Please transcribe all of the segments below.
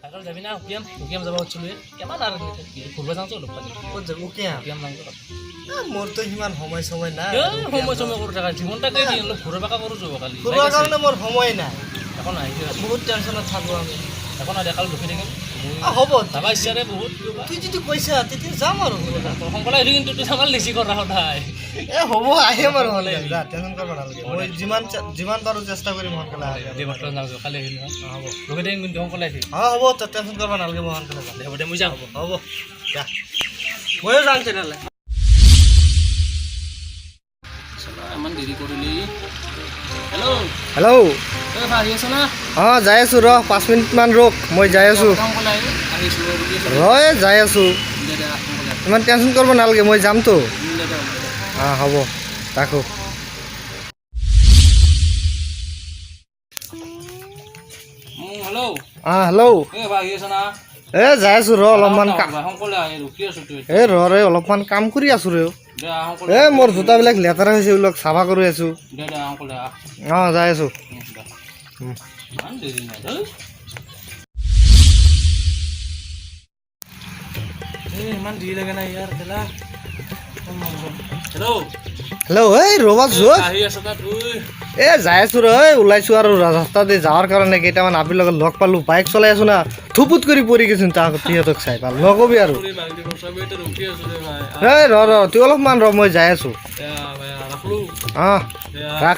কাকাল যাবি না উকিয়াম যাব হচ্ছিলো কেমান আৰু ঘূৰিব যাওঁতো অলপ পালি ক'ত যাব উকিয়াম যাওঁ মোৰতো সিমান সময় নাই সময় কৰি থকা জীৱনটাকে অলপ ঘূৰা বাকা কৰোঁ যাব কালি ঘূৰাৰ কাৰণে মোৰ সময় নাই এখন আহি বহুত টেনশ্যনত থাকোঁ আমি এখন দেখাল ৰখি থাকিম হ'ব যাবা ইচ্ছাৰে বহুত তুই যদি কৈছা তেতিয়া যাম আৰু সোনকালে আহিলোঁ কিন্তু তোৰ আমাৰ লিচি কৰা সদায় হ'ব আহিম আৰু হ'লে যা টেনশ্যন কৰিব নালাগে মই যিমান পাৰোঁ চেষ্টা কৰিম সোনকালে আহি বৰ্তমান যাওঁ কালি আহিলোঁ হ'ব ৰখি থাকিম কিন্তু সোনকালে আহিম হ'ব তই টেনশ্যন কৰিব নালাগে মই সোনকালে যাম হ'ব দে মই যাওঁ হ'ব যা ময়ো যাম তেনেহ'লে ইমান দেৰি কৰিলি হেল্ল' হেল্ল' আহি আছ না অঁ যাই আছোঁ ৰ 5 মিনিটমান ৰখ মই যাই আছোঁ যাই আছোঁ ইমান টেনশ্যন কৰিব নালাগে মই যামতো অঁ হ'ব ৰাখোঁ হেল্ল' হেল্ল' আহি আছ না যাই আছোঁ ৰ অলপমান অলপমান কাম কৰি আছোঁ মোৰ জোতাবিলাক লেতেৰা হৈছে এইবিলাক চাফা কৰি আছোঁ যাই আছোঁ ইমান দেৰি লাগে না ইয়াৰ খেলা হেল্ল' ৰ'বা য'ত আহি আছ না তুই যাই আছোঁ ওলাইছোঁ আৰু ৰাস্তাতে যাৱাৰ কাৰণে কেইটামান আপিৰ লগত লগ পালোঁ বাইক চলাই আছোঁ না থুপুত কৰি পৰি গৈছোঁ সিহঁতক চাই পাল নকবি আৰু তুই অলপমান ৰ মই যাই আছোঁ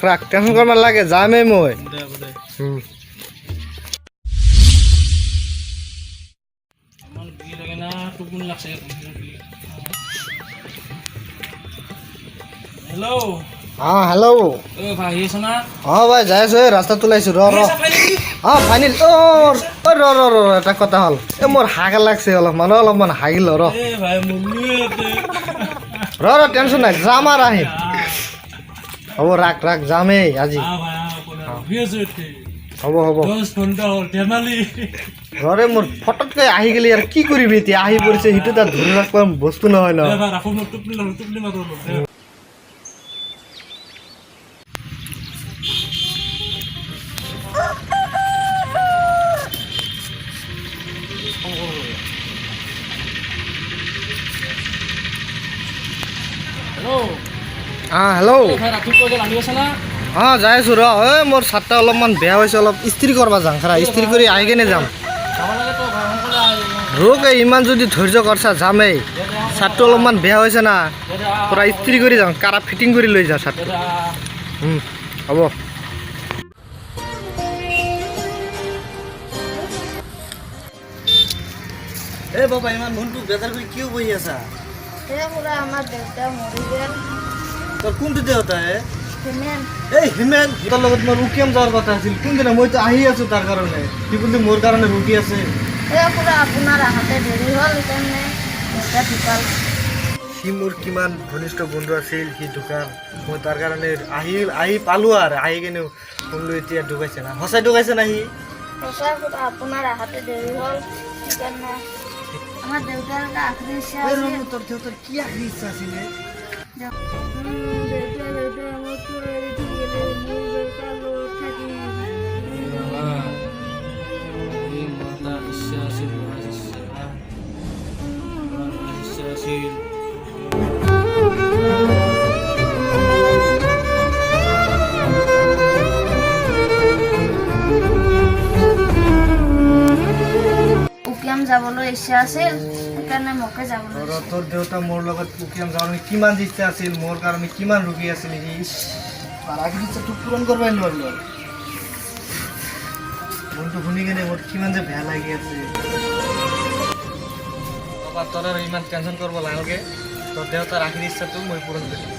ৰাখ টেনশ্যন কৰিব নালাগে যামেই মই হেল্ল' ভাই যাই আছোঁ ৰাস্তাত ওলাইছোঁ ফাইনেল এটা কথা হ'ল মোৰ হাগ লাগছে অলপমান হাগিল টেনশ্যন নাই যাম আৰু আহিম হ'ব ৰাখ যামেই আজি হ'ব মোৰ ফটককৈ আহি গ'লি আৰু কি কৰিবি এতিয়া আহি পৰিছে সেইটো তাত ধৰি ৰাখিব বস্তু নহয় ন হেল্ল' যাই আছোঁ মোৰ চাৰ্টটা অলপমান বেয়া হৈছে অলপ ইস্ত্ৰি কৰিব যাম ইস্ত্ৰি কৰি আহি কেনে যাম ইমান যদি ধৈৰ্য কৰছা যামেই চাৰ্টটো অলপমান বেয়া হৈছে না পূৰা ইস্ত্ৰি কৰি যাম কাৰা ফিটিং কৰি লৈ যাওঁ চাৰ্টটো হ'ব বাবা ইমান মনটো বেজাৰ কৰি কিয় বহি আছা আমাৰ দেউতা মৰি গ'ল তোৰ কোনটো দেউতা হিমেন তোৰ লগত মোৰ উকিয়াম যোৱাৰ কথা আছিল কোনদিনা মইতো আহি আছোঁ তাৰ কাৰণে সি বুলি মোৰ কাৰণে ৰখি আছে আপোনাৰ আহোঁতে দেৰি হ'ল সেইকাৰণে দেউতা ঢুকাল সি মোৰ কিমান ঘনিষ্ঠ বন্ধু আছিল সি ঢুকাল মই তাৰ কাৰণে আহি পালোঁ আৰু আহি কিনে শুনিলোঁ এতিয়া ঢুকাইছে না সঁচাই ঢুকাইছে না সি সঁচাই আপোনাৰ আহোঁতে দেৰি হ'ল সেইকাৰণে আমাৰ দেউতাৰ এটা আখৰি ইচ্ছা তোৰ দেউতাৰ কি আখৰি ইচ্ছা আছিলে উকিয়াম যাবলৈ ইচ্ছা আছিল সেইকাৰণে মোকে যাবলৈ তোৰ দেউতা মোৰ লগত উকিয়াম যাবলৈ কিমান ইচ্ছা আছিল মোৰ কাৰণে কিমান ৰোগী আছিল তাৰ আগৰ ইচ্ছাটো পূৰণ কৰিবই নোৱাৰিলোঁ মনটো শুনি কিনে মোৰ কিমান যে বেয়া লাগি আছে তোৰ আৰু ইমান টেনশ্যন কৰিব নালাগে তোৰ দেউতাৰ আখৰি ইচ্ছাটো মই পূৰণ কৰিম